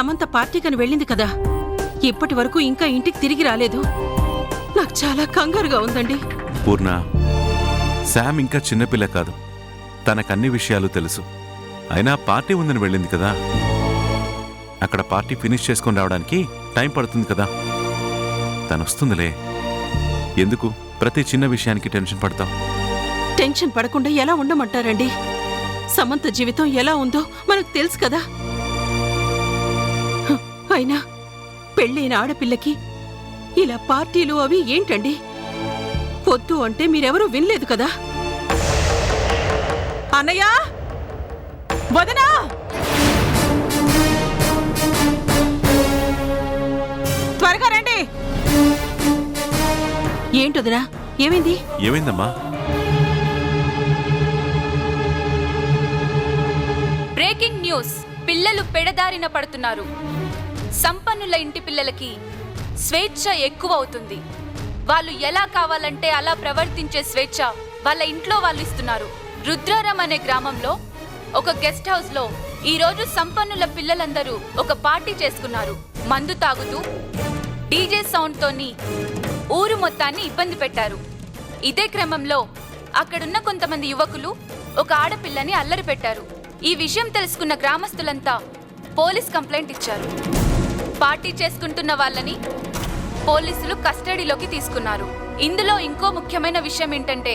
సమంత పార్టీకని వెళ్ళింది కదా, ఇప్పటి వరకు ఇంకా ఇంటికి తిరిగి రాలేదు. నాకు చాలా కంగారుగా ఉందండి. పూర్ణ, శామ్ ఇంకా చిన్నపిల్ల కాదు, తనకన్ని విషయాలు తెలుసు. అయినా పార్టీ ఉందని వెళ్ళింది కదా, అక్కడ పార్టీ ఫినిష్ చేసుకొని రావడానికి టైం పడుతుంది కదా. తనొస్తుందిలే. ఎందుకు ప్రతి చిన్న విషయానికి టెన్షన్ పడతావు? టెన్షన్ పడకుండా ఎలా ఉండమంటారండి? సమంత జీవితం ఎలా ఉందో మనకు తెలుసు కదా. అయినా పెళ్ళైన ఆడపిల్లకి ఇలా పార్టీలు అవి ఏంటండి? పొద్దు అంటే మీరెవరూ వినలేదు కదా. అన్నయ్య, వదనా, త్వరగా రండి. ఏంటొదనా, ఏమైంది? ఏమైందమ్మా? Breaking news. పిల్లలు పెడదారిన పడుతున్నారు. సంపన్నుల ఇంటి పిల్లలకి స్వేచ్ఛ ఎక్కువ అవుతుంది. వాళ్ళు ఎలా కావాలంటే అలా ప్రవర్తించే స్వేచ్ఛ వాళ్ళ ఇంట్లో వాళ్ళు ఇస్తున్నారు. రుద్రారం అనే గ్రామంలో ఒక గెస్ట్ హౌస్ లో ఈరోజు సంపన్నుల పిల్లలందరూ ఒక పార్టీ చేసుకున్నారు. మందు తాగుతూ డీజే సౌండ్ తోని ఊరు మొత్తాన్ని ఇబ్బంది పెట్టారు. ఇదే క్రమంలో అక్కడున్న కొంతమంది యువకులు ఒక ఆడపిల్లని అల్లరి పెట్టారు. ఈ విషయం తెలుసుకున్న గ్రామస్తులంతా పోలీస్ కంప్లైంట్ ఇచ్చారు. పార్టీ చేసుకుంటున్న వాళ్ళని పోలీసులు కస్టడీలోకి తీసుకున్నారు. ఇందులో ఇంకో ముఖ్యమైన విషయం ఏంటంటే,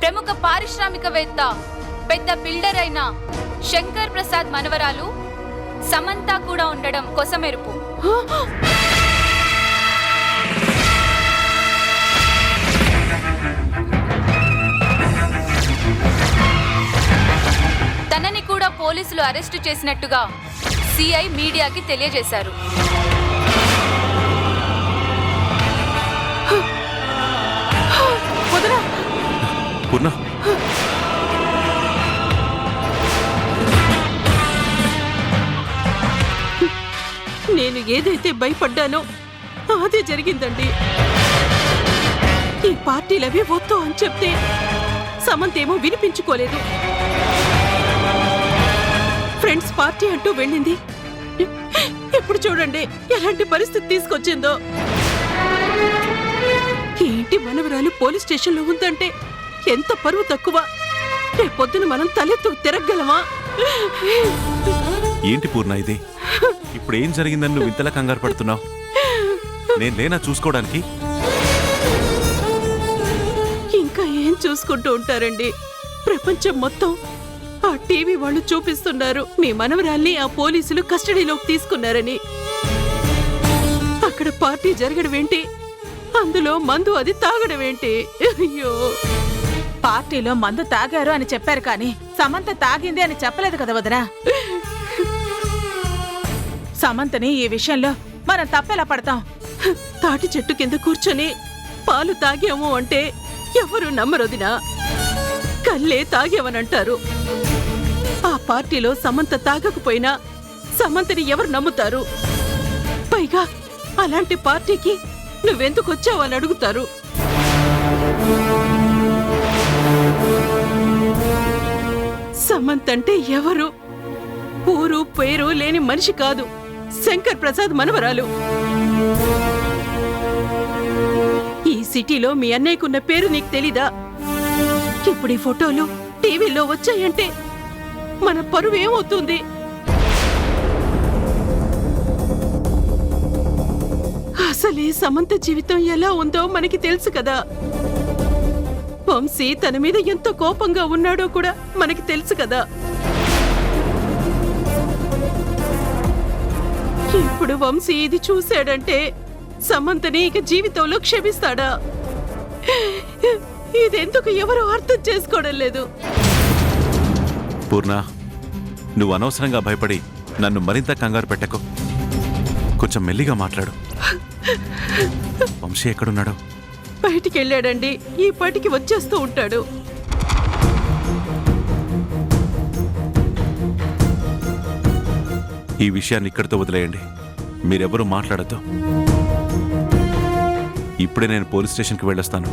ప్రముఖ పారిశ్రామికవేత్త, పెద్ద బిల్డర్ అయిన శంకర్ ప్రసాద్ మనవరాలు సమంత కూడా ఉండడం కొసమెరుపు. తనని కూడా పోలీసులు అరెస్టు చేసినట్టుగా సిఐ మీడియాకి తెలియజేశారు. పూర్ణ, నేను ఏదైతే భయపడ్డానో అదే జరిగిందండి. ఈ పార్టీలవి వద్దు అని చెప్తే సమంతేమో వినిపించుకోలేదు. ఫ్రెండ్స్ పార్టీ అంటూ వెళ్ళింది. ఇప్పుడు చూడండి ఎలాంటి పరిస్థితి తీసుకొచ్చిందో. ఏంటి మనవరాలు పోలీస్ స్టేషన్లో ఉందంటే ఎంత పరువు తక్కువ. రేపొద్దున మనం తలెత్తు తిరగలమా? ఏంటి పూర్ణ ఇది? ఇప్పుడు ఏం జరిగిందని నువ్వు ఇంతలా కంగారు పడుతున్నావు? నేను లేనా చూసుకోవడానికి? ఇంకా ఏం చూసుకుంటూ ఉంటారండి? ప్రపంచం మొత్తం ఆ టీవీ వాళ్ళు చూపిస్తున్నారు మీ మనవరాల్ని ఆ పోలీసులు కస్టడీలోకి తీసుకున్నారని. అక్కడ పార్టీ జరగడం ఏంటి, అందులో మందు అది తాగడం ఏంటి? అయ్యో, పార్టీలో మందు తాగారు అని చెప్పారు కానీ సమంత తాగింది అని చెప్పలేదు కదా వదనా. సమంతని ఈ విషయంలో మనం తప్పెలా పడతాం? తాటి చెట్టు కింద కూర్చొని పాలు తాగాము అంటే ఎవరు నమ్మరొదినా. కళ్ళే తాగామనంటారు. ఆ పార్టీలో సమంత తాగకపోయినా సమంతని ఎవరు నమ్ముతారు? పైగా అలాంటి పార్టీకి నువ్వెందుకు వచ్చావు అని అడుగుతారు. సమంత అంటే ఎవరు? ఊరు పేరు లేని మనిషి కాదు, శంకర్ ప్రసాద్ మనవరాలు. ఈ సిటీలో మీ అన్నయ్యకున్న పేరు నీకు తెలీదా? ఇప్పుడు ఈ ఫోటోలు టీవీలో వచ్చాయంటే మన పరువు ఏమవుతుంది? అసలే సమంత జీవితం ఎలా ఉందో మనకి తెలుసు కదా. వంశీ తన మీద ఎంత కోపంగా ఉన్నాడో కూడా మనకి తెలుసు కదా. ఇప్పుడు వంశీ ఇది చూశాడంటే సమంతని ఇక జీవితంలో క్షమిస్తాడా? ఇదెందుకు ఎవరు అర్థం చేసుకోవడం లేదు. పూర్ణ, నువ్వు అనవసరంగా భయపడి నన్ను మరింత కంగారు పెట్టకు. కొంచెం మెల్లిగా మాట్లాడు. వంశీ ఎక్కడున్నాడు? బయటికి వెళ్ళాడండి. ఈ పాటికి వచ్చేస్తూ ఉంటాడు. ఈ విషయాన్ని ఇక్కడితో వదిలేయండి. మీరెవరూ మాట్లాడద్దు. ఇప్పుడే నేను పోలీస్ స్టేషన్కి వెళ్ళొస్తాను.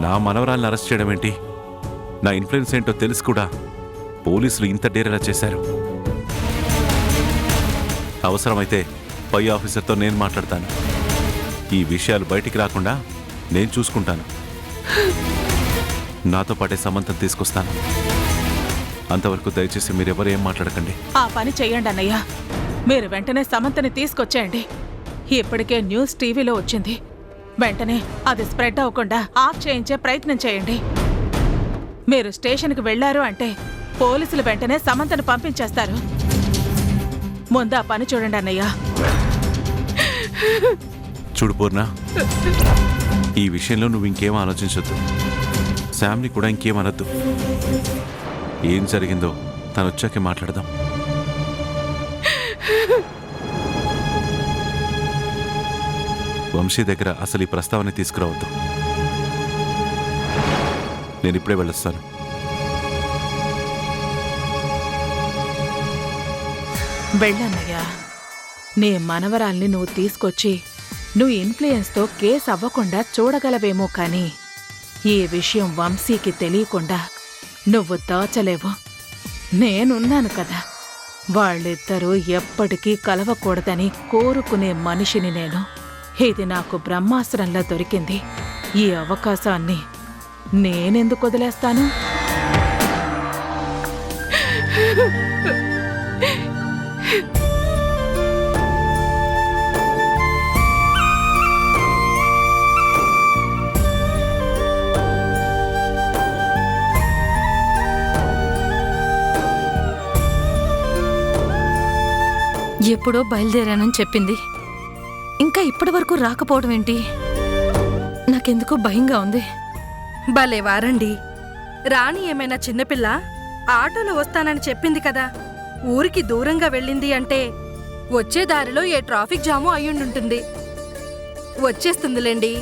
నా మనవరాల్ని అరెస్ట్ చేయడం ఏంటి? నా ఇన్ఫ్లుయెన్స్ ఏంటో తెలుసు కూడా పోలీసులు ఇంత డేరేలా చేశారు. అవసరమైతే పై ఆఫీసర్తో నేను మాట్లాడతాను. ఈ విషయాలు బయటికి రాకుండా నేను చూసుకుంటాను. నాతో పాటే సమంతం తీసుకొస్తాను. అంతవరకు దయచేసి మీరెవరు ఏం మాట్లాడకండి. ఆ పని చెయ్యండి అన్నయ్య. మీరు వెంటనే సమంతని తీసుకొచ్చేయండి. ఇప్పటికే న్యూస్ టీవీలో వచ్చింది. వెంటనే అది స్ప్రెడ్ అవ్వకుండా ఆఫ్ చేయించే ప్రయత్నం చేయండి. మీరు స్టేషన్కి వెళ్లారు అంటే పోలీసులు వెంటనే సమంతను పంపించేస్తారు. ముందు ఆ పని చూడండి అన్నయ్య. చూడు పూర్ణ, ఈ విషయంలో నువ్వు ఇంకేం ఆలోచించొద్దు. శామ్ని కూడా ఇంకేం అనొద్దు. ఏం జరిగిందో తను వచ్చాకే మాట్లాడదాం. వంశీ దగ్గర అసలు ఈ ప్రస్తావన తీసుకురావద్దు. నేను ఇప్పుడే వెళ్ళొస్తాను. వెళ్ళన్నయ్యా. నీ మనవరాల్ని నువ్వు తీసుకొచ్చి నువ్వు ఇన్ఫ్లుయెన్స్తో కేసు అవ్వకుండా చూడగలవేమో కానీ ఈ విషయం వంశీకి తెలియకుండా నువ్వు దాచలేవు. నేనున్నాను కదా. వాళ్ళిద్దరూ ఎప్పటికీ కలవకూడదని కోరుకునే మనిషిని నేను. ఇది నాకు బ్రహ్మాస్త్రంలా దొరికింది. ఈ అవకాశాన్ని నేనెందుకు వదిలేస్తాను? ఎప్పుడో బయలుదేరానని చెప్పింది. ఇంకా ఇప్పటి వరకు రాకపోవడం ఏంటి? నాకెందుకో భయంగా ఉంది. భలే వారండి. రాణి ఏమైనా చిన్నపిల్ల? ఆటోలో వస్తానని చెప్పింది కదా. ఊరికి దూరంగా వెళ్ళింది అంటే వచ్చే దారిలో ఏ ట్రాఫిక్ జాము అయ్యుండుంటుంది. వచ్చేస్తుందిలేండి.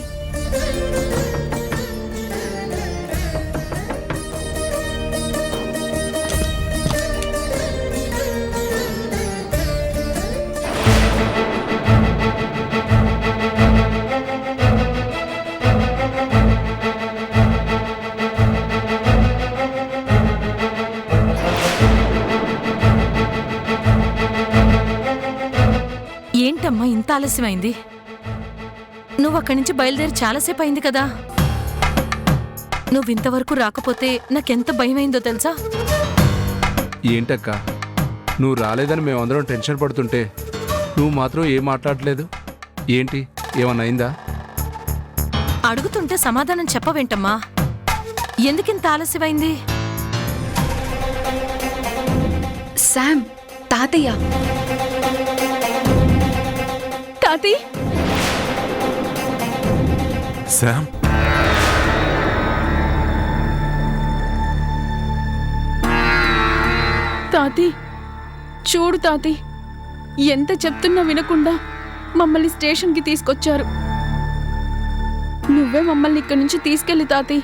ఏంటమ్మా ఇంత ఆలస్యమైంది? నువ్వు అక్కడి నుంచి బయలుదేరి చాలాసేపు అయింది కదా. నువ్వింతవరకు రాకపోతే నాకెంత భయమైందో తెలుసా? ఏంటక్క, నువ్వు రాలేదని మేమందరం టెన్షన్ పడుతుంటే నువ్వు మాత్రం ఏం మాట్లాడలేదు. ఏంటి, ఏమన్నా అయిందా? అడుగుతుంటే సమాధానం చెప్పవేంటమ్మా? ఎందుకింత ఆలస్యమైంది? శామ్, తాతయ్య. తాతి, శామ్, తాతి చూడు తాతి, ఎంత చెప్తున్నా వినకుండా మమ్మల్ని స్టేషన్కి తీసుకొచ్చారు. నువ్వే మమ్మల్ని ఇక్కడి నుంచి తీసుకెళ్ళి తాతి.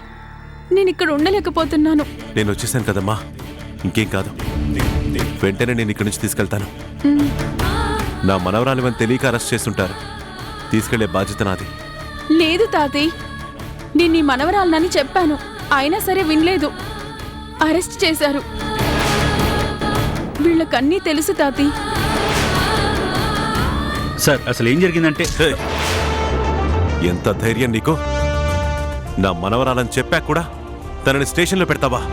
నేను ఇక్కడ ఉండలేకపోతున్నాను. నేను వచ్చేసాను కదమ్మా, ఇంకేం కాదు. వెంటనే నేను ఇక్కడి నుంచి తీసుకెళ్తాను. నా మనవరాలివని తెలియక అరెస్ట్ చేస్తుంటారు. తీసుకెళ్లే బాధ్యత నాది. లేదు తాతి, నేను నీ మనవరాలనని చెప్పాను. అయినా సరే వినలేదు. అరెస్ట్ చేశారు. వీళ్ళకన్నీ తెలుసు తాతి. సార్, అసలు ఏం జరిగిందంటే హే! ఎంత ధైర్యం నీకు? నా మనవరాలని చెప్పాక కూడా తనని స్టేషన్లో పెడతావా?